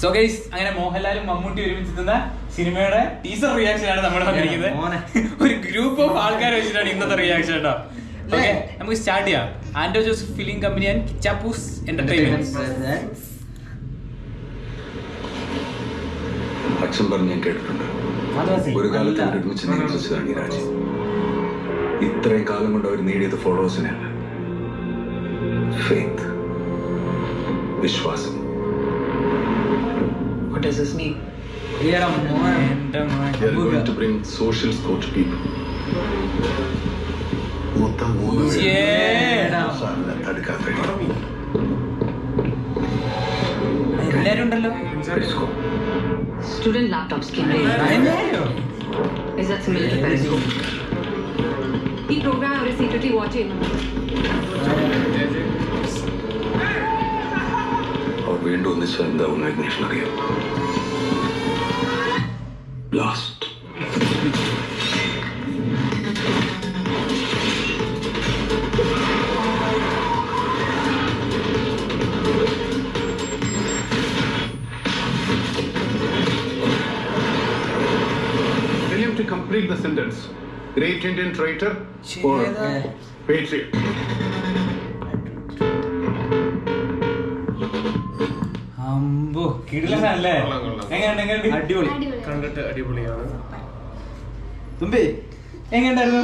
So guys, അങ്ങനെ മോഹൻലാലും മമ്മൂട്ടി ഒരുമിച്ചെത്തുന്ന സിനിമയുടെ ടീസർ റിയാക്ഷൻ ആണ് നമ്മൾ വന്നിരിക്കുന്നത്. ഒരു ഗ്രൂപ്പ് ഓഫ് ആൾക്കാരെ വെച്ചിട്ടാണ് ഇന്നത്തെ റിയാക്ഷൻ കേട്ടോ. ഓക്കെ, നമുക്ക് സ്റ്റാർട്ട് ചെയ്യാം. Anto Joseph film company and Kichappus entertainment. അച്ഛൻ പറഞ്ഞ് ഞാൻ കേട്ടിട്ടുണ്ട്, ഒരു കാലത്ത് ഒരുമിച്ച് നിയന്ത്രിച്ചതാണ് ഈ രാജ്യം. ഇത്രയും കാലം കൊണ്ട് അവർ നേടിയത് ഫോളോവേഴ്സിനെയല്ല, ഫെയ്ത്ത്, വിശ്വാസം. What does this mean? They are going to bring social score to people. എല്ലാരും ഉണ്ടല്ലോ. Student laptops came in. Is that similar to Periscope? ഈ പ്രോഗ്രാം അവരെ സീക്രട്ടലി വാച്ച് ചെയ്യുന്നുണ്ട്. അവർ വീണ്ടും ഒന്നിച്ചാൽ എന്താവും അന്വേഷണം അറിയാം. Last to complete the sentence. Great Indian traitor or patriot? അമ്പോ കിടിലല്ലേ? എങ്ങനെയുണ്ട്? അടിപൊളി. കണ്ടിട്ട് അടിപൊളിയാണ്. തുമ്പി എങ്ങനെയുണ്ടായിരുന്നു?